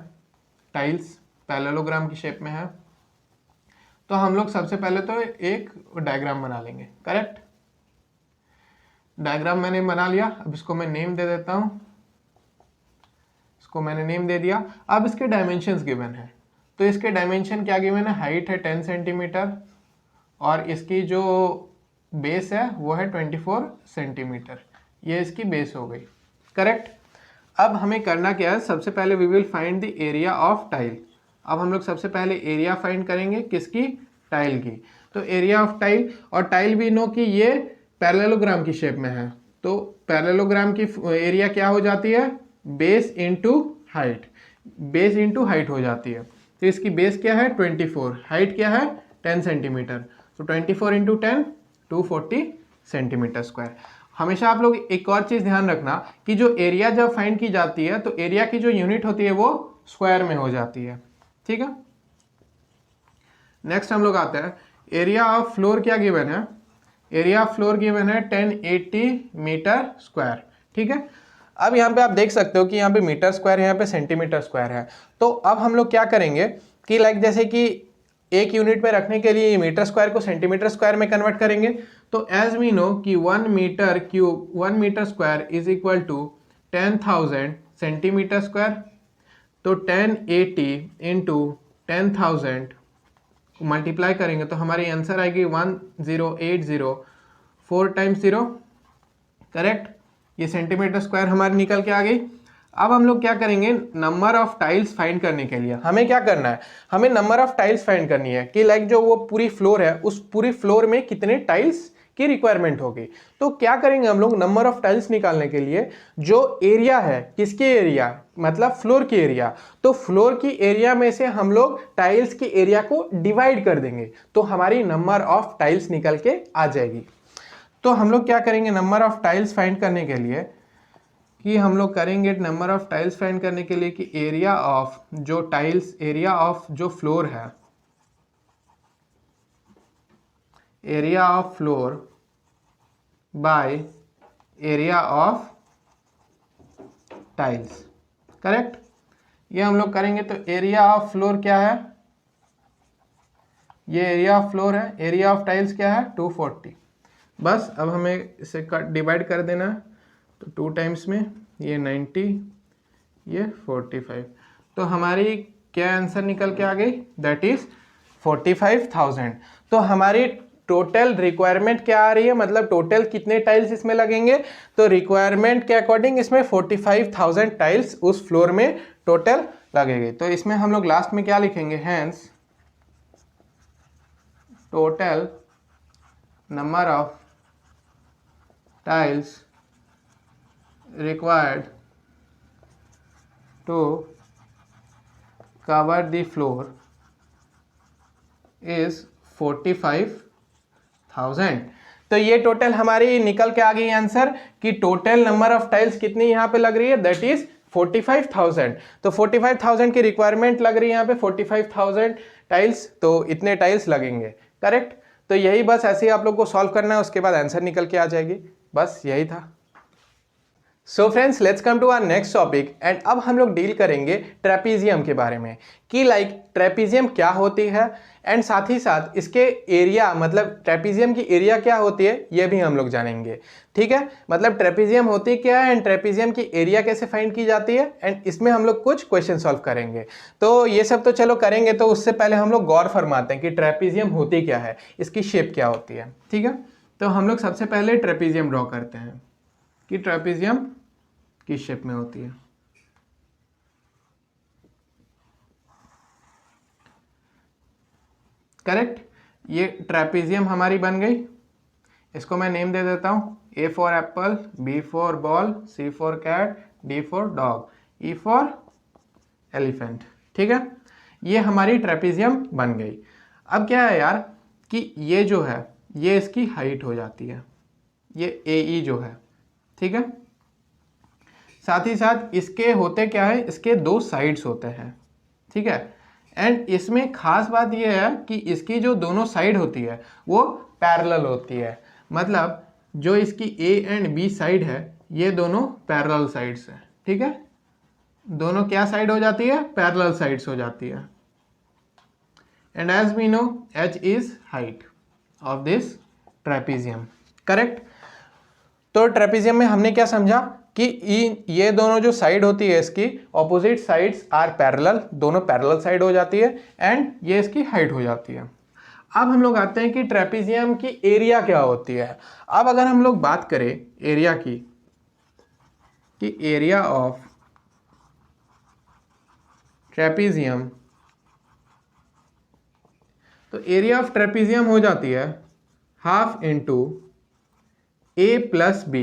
टाइल्स पैरेललोग्राम की शेप में है, तो हम लोग सबसे पहले तो एक डायग्राम बना लेंगे, करेक्ट। डायग्राम मैंने बना लिया, अब इसको मैं नेम दे देता हूं, इसको मैंने नेम दे दिया। अब इसके डायमेंशंस गिवन है, तो इसके डायमेंशन क्या गिवन है, हाइट है 10 सेंटीमीटर और इसकी जो बेस है वो है 24 सेंटीमीटर, ये इसकी बेस हो गई, करेक्ट। अब हमें करना क्या है, सबसे पहले we will find the area of tile. अब हम लोग सबसे पहले एरिया फाइंड करेंगे, किसकी, टाइल की। तो एरिया ऑफ टाइल, और टाइल भी नो कि ये पैरेललोग्राम की शेप में है, तो पैरेललोग्राम की एरिया क्या हो जाती है, base into height, base into height हो जाती है। तो इसकी बेस क्या है 24, हाइट क्या है 10 सेंटीमीटर, तो 24 इंटू 10 240 सेंटीमीटर स्क्वायर। हमेशा आप लोग एक और चीज़ ध्यान रखना कि जो एरिया जब फाइंड की जाती है तो एरिया की जो यूनिट होती है वो स्क्वायर में हो जाती है, ठीक है। नेक्स्ट हम लोग आते हैं, एरिया ऑफ फ्लोर क्या गिवन है, एरिया ऑफ फ्लोर गिवन है 1080 मीटर स्क्वायर, ठीक है। अब यहाँ पे आप देख सकते हो कि यहाँ पे मीटर स्क्वायर है, यहाँ पे सेंटीमीटर स्क्वायर है। तो अब हम लोग क्या करेंगे कि लाइक जैसे कि एक यूनिट में रखने के लिए मीटर स्क्वायर को सेंटीमीटर स्क्वायर में कन्वर्ट करेंगे। तो एज वी नो कि 1 metre cube 1 metre square is equal to 10,000 centimetre square. तो 1080 इंटू 10,000 मल्टीप्लाई करेंगे तो हमारी आंसर आएगी 1080, 4 टाइम्स 0, करेक्ट। ये सेंटीमीटर स्क्वायर हमारी निकल के आ गई। अब हम लोग क्या करेंगे, नंबर ऑफ टाइल्स फाइंड करने के लिए हमें क्या करना है, हमें नंबर ऑफ टाइल्स फाइंड करनी है कि लाइक जो वो पूरी फ्लोर है उस पूरी फ्लोर में कितने टाइल्स की रिक्वायरमेंट होगी। तो क्या करेंगे हम लोग, नंबर ऑफ टाइल्स निकालने के लिए जो एरिया है, किसकी एरिया, मतलब फ्लोर की एरिया, तो फ्लोर की एरिया में से हम लोग टाइल्स की एरिया को डिवाइड कर देंगे तो हमारी नंबर ऑफ टाइल्स निकल के आ जाएगी। तो हम लोग क्या करेंगे, नंबर ऑफ टाइल्स फाइंड करने के लिए कि हम लोग करेंगे नंबर ऑफ टाइल्स फाइंड करने के लिए कि एरिया ऑफ जो टाइल्स, एरिया ऑफ जो फ्लोर है, area of floor by area of tiles, correct. ये हम लोग करेंगे तो एरिया ऑफ फ्लोर क्या है, ये एरिया ऑफ फ्लोर है, एरिया ऑफ टाइल्स क्या है 240। बस अब हमें इसे डिवाइड कर देना है, तो 2 टाइम्स में ये 90, ये 45, तो हमारी क्या आंसर निकल के आ गई, दैट इज 45,000। तो हमारी टोटल रिक्वायरमेंट क्या आ रही है, मतलब टोटल कितने टाइल्स इसमें लगेंगे, तो रिक्वायरमेंट के अकॉर्डिंग इसमें 45,000 टाइल्स उस फ्लोर में टोटल लगेंगे। तो इसमें हम लोग लास्ट में क्या लिखेंगे, hence total number of tiles required to cover the floor is 45,000। तो ये टोटल हमारी निकल के आ गई आंसर कि टोटल नंबर ऑफ टाइल्स कितनी यहाँ पे लग रही है, दैट इज 45,000। तो 45,000 की रिक्वायरमेंट लग रही है यहाँ पे 45,000 टाइल्स, तो इतने टाइल्स लगेंगे, करेक्ट। तो यही बस ऐसे ही आप लोग को सॉल्व करना है, उसके बाद आंसर निकल के आ जाएगी, बस यही था। So friends let's come to our next topic and अब हम लोग डील करेंगे ट्रेपीजियम के बारे में कि लाइक ट्रेपीजियम क्या होती है एंड साथ ही साथ इसके एरिया, मतलब ट्रेपीजियम की एरिया क्या होती है ये भी हम लोग जानेंगे, ठीक है। मतलब ट्रेपीजियम होती क्या है एंड ट्रेपीजियम की एरिया कैसे फाइंड की जाती है, एंड इसमें हम लोग कुछ क्वेश्चन सॉल्व करेंगे। तो ये सब तो चलो करेंगे, तो उससे पहले हम लोग गौर फरमाते हैं कि ट्रेपीजियम होती क्या है, इसकी शेप क्या होती है, ठीक है। तो हम लोग सबसे पहले ट्रेपीजियम ड्रॉ करते हैं कि ट्रेपीजियम किस शेप में होती है। करेक्ट, ये ट्रेपीजियम हमारी बन गई। इसको मैं नेम दे देता हूँ, A for apple, B for ball, C for cat, D for dog, E for elephant. ठीक है, ये हमारी ट्रेपीजियम बन गई। अब क्या है यार कि ये जो है ये इसकी हाइट हो जाती है, ये AE जो है। ठीक है, साथ ही साथ इसके होते क्या है, इसके दो साइड्स होते हैं। ठीक है, एंड इसमें खास बात ये है कि इसकी जो दोनों साइड होती है वो पैरेलल होती है। मतलब जो इसकी A एंड B साइड है ये दोनों पैरेलल साइड्स हैं। ठीक है, दोनों क्या साइड हो जाती है, पैरेलल साइड्स हो जाती है। And as we know h is height of this trapezium. Correct, तो ट्रेपीजियम में हमने क्या समझा कि ये दोनों जो साइड होती है इसकी ऑपोजिट साइड्स आर पैरेलल, दोनों पैरेलल साइड हो जाती है एंड ये इसकी हाइट हो जाती है। अब हम लोग आते हैं कि ट्रेपीजियम की एरिया क्या होती है। अब अगर हम लोग बात करें एरिया की, कि एरिया ऑफ ट्रेपीजियम, तो एरिया ऑफ ट्रेपीजियम हो जाती है half into A plus B,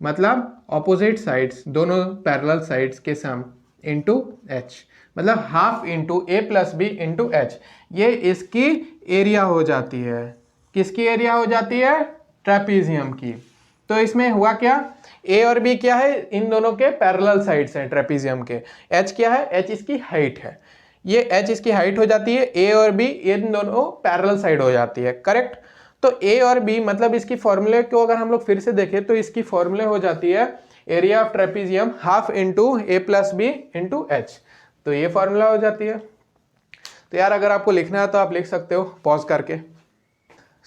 मतलब ऑपोजिट साइड्स दोनों पैरेलल साइड्स के सम इंटू H, मतलब half into A plus B into H। ये इसकी एरिया हो जाती है। किसकी एरिया हो जाती है, ट्रेपीजियम की। तो इसमें हुआ क्या, A और B क्या है, इन दोनों के पैरेलल साइड्स हैं ट्रेपीजियम के। H क्या है, H इसकी हाइट है, ये H इसकी हाइट हो जाती है। A और B इन दोनों पैरेलल साइड हो जाती है। करेक्ट, तो A और B मतलब इसकी फॉर्मूले को अगर हम लोग फिर से देखें तो इसकी फॉर्मूले हो जाती है area of trapezium half into A plus B into H। तो ये फॉर्मूला हो जाती है। तो यार अगर आपको लिखना है तो आप लिख सकते हो पॉज करके।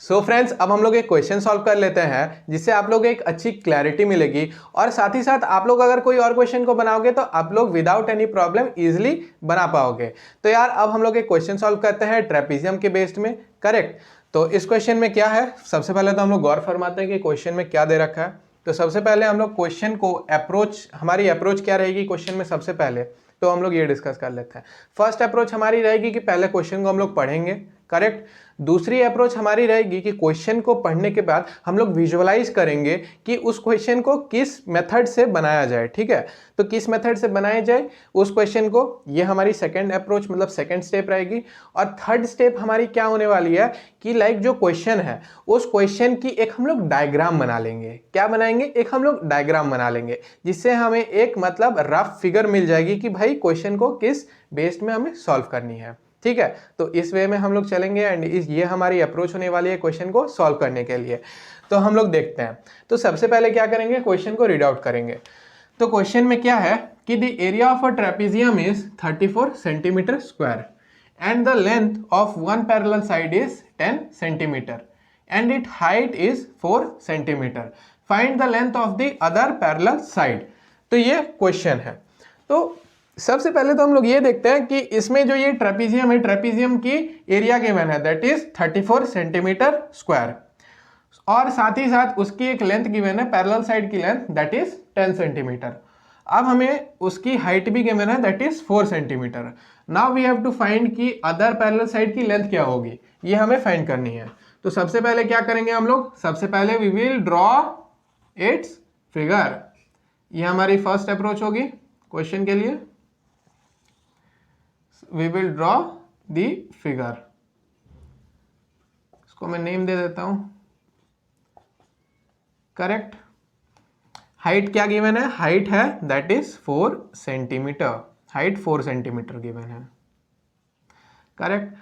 सो फ्रेंड्स, अब हम लोग एक क्वेश्चन सॉल्व कर लेते हैं जिससे आप लोग एक अच्छी क्लैरिटी मिलेगी, और साथ ही साथ आप लोग अगर कोई और क्वेश्चन को बनाओगे तो आप लोग विदाउट एनी प्रॉब्लम इजीली बना पाओगे। तो यार अब हम लोग एक क्वेश्चन सॉल्व करते हैं ट्रेपीजियम के बेस्ड में। करेक्ट, तो इस क्वेश्चन में क्या है, सबसे पहले तो हम लोग गौर फरमाते हैं कि क्वेश्चन में क्या दे रखा है। तो सबसे पहले हम लोग क्वेश्चन को अप्रोच, हमारी अप्रोच क्या रहेगी क्वेश्चन में, सबसे पहले तो हम लोग ये डिस्कस कर लेते हैं। फर्स्ट अप्रोच हमारी रहेगी कि पहले क्वेश्चन को हम लोग पढ़ेंगे। करेक्ट, दूसरी अप्रोच हमारी रहेगी कि क्वेश्चन को पढ़ने के बाद हम लोग विजुअलाइज करेंगे कि उस क्वेश्चन को किस मेथड से बनाया जाए। ठीक है, तो किस मेथड से बनाया जाए उस क्वेश्चन को, ये हमारी सेकंड अप्रोच मतलब सेकंड स्टेप रहेगी। और थर्ड स्टेप हमारी क्या होने वाली है कि लाइक जो क्वेश्चन है उस क्वेश्चन की एक हम लोग डायग्राम बना लेंगे। क्या बनाएंगे, एक हम लोग डायग्राम बना लेंगे, जिससे हमें एक मतलब रफ फिगर मिल जाएगी कि भाई क्वेश्चन को किस बेस्ड में हमें सॉल्व करनी है। ठीक है, तो इस वे में हम लोग चलेंगे एंड ये हमारी अप्रोच होने वाली है क्वेश्चन को सॉल्व करने के लिए। तो हम लोग देखते हैं, तो सबसे पहले क्या करेंगे, क्वेश्चन को रीड आउट करेंगे। तो क्वेश्चन में क्या है कि the area of a trapezium is 34 centimetre square and the length of one parallel side is 10 centimetre and it height is 4 centimetre. Find the length of the other parallel side. तो ये question है। तो सबसे पहले तो हम लोग ये देखते हैं कि इसमें जो ये ट्रेपीजियम है, ट्रेपीजियम की एरिया गिवन है दैट इज 34 सेंटीमीटर स्क्वायर, और साथ ही साथ उसकी एक लेंथ गिवन है पैरेलल साइड की लेंथ दैट इज 10 सेंटीमीटर। अब हमें उसकी हाइट भी गिवन है that is 4 centimetre. Now we have to find कि अदर पैरेलल साइड की लेंथ क्या होगी, ये हमें फाइंड करनी है। तो सबसे पहले क्या करेंगे हम लोग, सबसे पहले we will draw its figure. ये हमारी फर्स्ट अप्रोच होगी क्वेश्चन के लिए। We will draw the figure। इसको मैं नेम दे देता हूं। करेक्ट, हाइट क्या गिवन है, हाइट है that is 4 centimetre, height 4 centimetre given है। करेक्ट,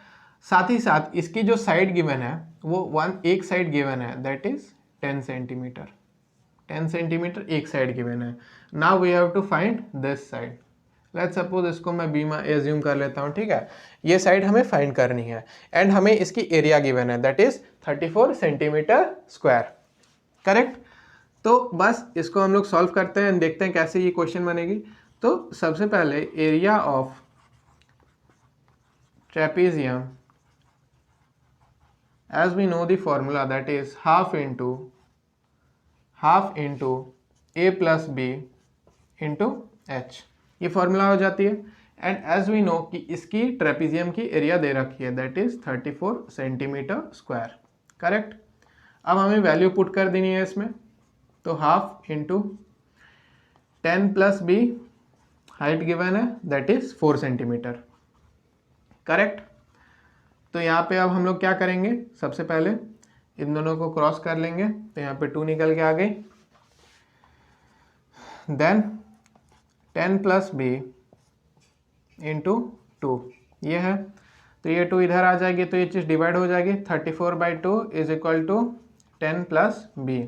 साथ ही साथ इसकी जो साइड गिवन है वो एक साइड गिवन है दैट इज 10 सेंटीमीटर, 10 सेंटीमीटर एक साइड गिवन है। Now we have to find this side. Let's suppose इसको मैं बीमा एज्यूम कर लेता हूँ। ठीक है, ये साइड हमें फाइंड करनी है एंड हमें इसकी एरिया गिवन है that is 34 centimetre square. Correct, तो बस इसको हम लोग सॉल्व करते हैं, देखते हैं कैसे ये क्वेश्चन बनेगी। तो सबसे पहले area of trapezium as we know the formula, that is half into a plus b into h, ये फॉर्मूला हो जाती है। एंड एज वी नो कि इसकी ट्रेपीजियम की एरिया दे रखी है, that is 34 centimetre square, correct. अब हमें वैल्यू पुट कर देनी है इसमें, तो half into 10 plus B, height given है दैट इज 4 सेंटीमीटर, करेक्ट। तो यहाँ पे अब हम लोग क्या करेंगे, सबसे पहले इन दोनों को क्रॉस कर लेंगे, तो यहाँ पे 2 निकल के आ गई। देन 10 प्लस बी इंटू 2 ये है, तो ये 2 इधर आ जाएगी, तो ये चीज़ डिवाइड हो जाएगी। 34/2 is equal to 10 plus B,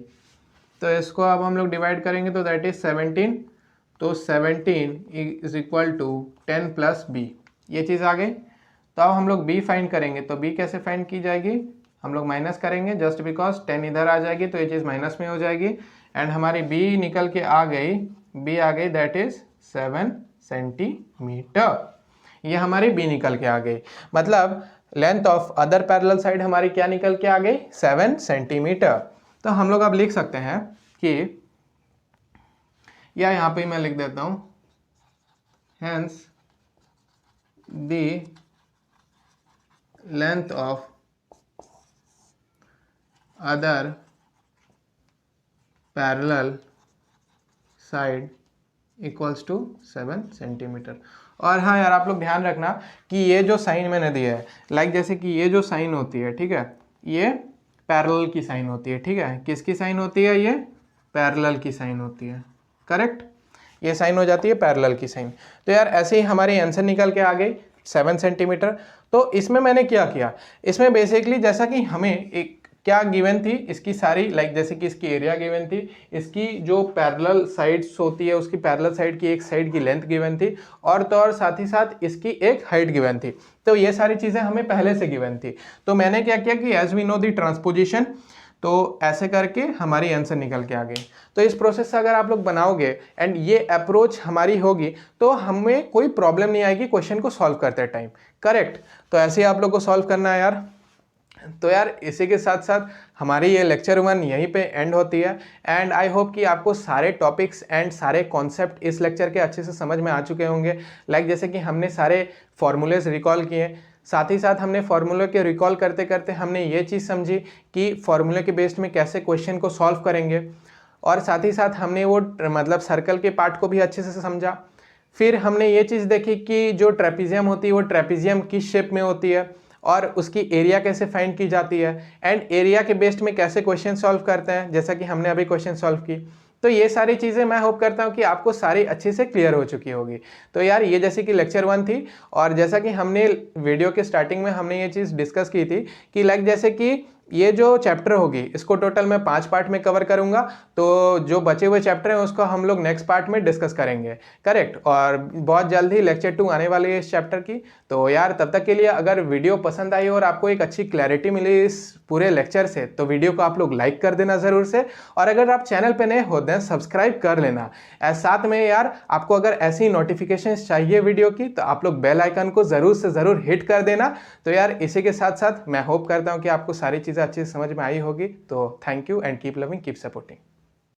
तो इसको अब हम लोग डिवाइड करेंगे तो दैट इज 17, तो 17 is equal to 10 plus B, ये चीज़ आ गई। तो अब हम लोग b फाइंड करेंगे, तो b कैसे फाइंड की जाएगी, हम लोग माइनस करेंगे, जस्ट बिकॉज 10 इधर आ जाएगी तो ये चीज़ माइनस में हो जाएगी। एंड हमारी b निकल के आ गई, b आ गई दैट इज 7 सेंटीमीटर, ये हमारी b निकल के आ गई। मतलब length of other parallel side हमारी क्या निकल के आ गई, 7 सेंटीमीटर। तो हम लोग अब लिख सकते हैं कि, या यहाँ पे मैं लिख देता हूँ, hence the length of other parallel side equals to 7 centimetre. और हाँ यार, आप लोग ध्यान रखना कि ये जो साइन मैंने दिया है, लाइक जैसे कि ये जो साइन होती है, ठीक है, ये पैरेलल की साइन होती है, ठीक है, किसकी साइन होती है, ये पैरेलल की साइन होती है, करेक्ट, ये साइन हो जाती है पैरेलल की साइन। तो यार ऐसे ही हमारी आंसर निकल के आ गई 7 सेंटीमीटर। तो इसमें मैंने क्या किया, इसमें बेसिकली जैसा कि हमें एक क्या गिवन थी, इसकी सारी लाइक जैसे कि इसकी एरिया गिवन थी, इसकी जो पैरेलल साइड्स होती है उसकी पैरेलल साइड की एक साइड की लेंथ गिवन थी, और तो और साथ ही साथ इसकी एक हाइट गिवन थी। तो ये सारी चीज़ें हमें पहले से गिवन थी। तो मैंने क्या किया कि as we know the transposition, तो ऐसे करके हमारी आंसर निकल के आ गई। तो इस प्रोसेस से अगर आप लोग बनाओगे एंड ये अप्रोच हमारी होगी तो हमें कोई प्रॉब्लम नहीं आएगी क्वेश्चन को सॉल्व करते टाइम, करेक्ट। तो ऐसे ही आप लोग को सॉल्व करना है यार। तो यार इसी के साथ साथ हमारी ये लेक्चर 1 यहीं पे एंड होती है। एंड आई होप कि आपको सारे टॉपिक्स एंड सारे कॉन्सेप्ट इस लेक्चर के अच्छे से समझ में आ चुके होंगे। लाइक जैसे कि हमने सारे फॉर्मूलेज रिकॉल किए, साथ ही साथ हमने फार्मूले के रिकॉल करते करते हमने ये चीज़ समझी कि फार्मूले के बेस्ड में कैसे क्वेश्चन को सॉल्व करेंगे, और साथ ही साथ हमने वो मतलब सर्कल के पार्ट को भी अच्छे से समझा। फिर हमने ये चीज़ देखी कि जो ट्रेपीजियम होती है वो ट्रेपीजियम किस शेप में होती है और उसकी एरिया कैसे फाइंड की जाती है, एंड एरिया के बेस्ड में कैसे क्वेश्चन सॉल्व करते हैं, जैसा कि हमने अभी क्वेश्चन सॉल्व की। तो ये सारी चीज़ें मैं होप करता हूँ कि आपको सारी अच्छे से क्लियर हो चुकी होगी। तो यार ये जैसे कि लेक्चर 1 थी, और जैसा कि हमने वीडियो के स्टार्टिंग में हमने ये चीज़ डिस्कस की थी कि लाइक जैसे कि ये जो चैप्टर होगी इसको टोटल मैं 5 पार्ट में कवर करूंगा, तो जो बचे हुए चैप्टर हैं उसको हम लोग नेक्स्ट पार्ट में डिस्कस करेंगे, करेक्ट। और बहुत जल्द ही लेक्चर 2 आने वाली है इस चैप्टर की। तो यार तब तक के लिए अगर वीडियो पसंद आई और आपको एक अच्छी क्लैरिटी मिली इस पूरे लेक्चर से, तो वीडियो को आप लोग लाइक कर देना ज़रूर से, और अगर आप चैनल पर नए होते हैं सब्सक्राइब कर लेना। साथ में यार आपको अगर ऐसी नोटिफिकेशन चाहिए वीडियो की तो आप लोग बेल आइकन को ज़रूर से ज़रूर हिट कर देना। तो यार इसी के साथ साथ मैं होप करता हूँ कि आपको सारी चीज़ें अच्छे से समझ में आई होगी। तो thank you and keep loving, keep supporting.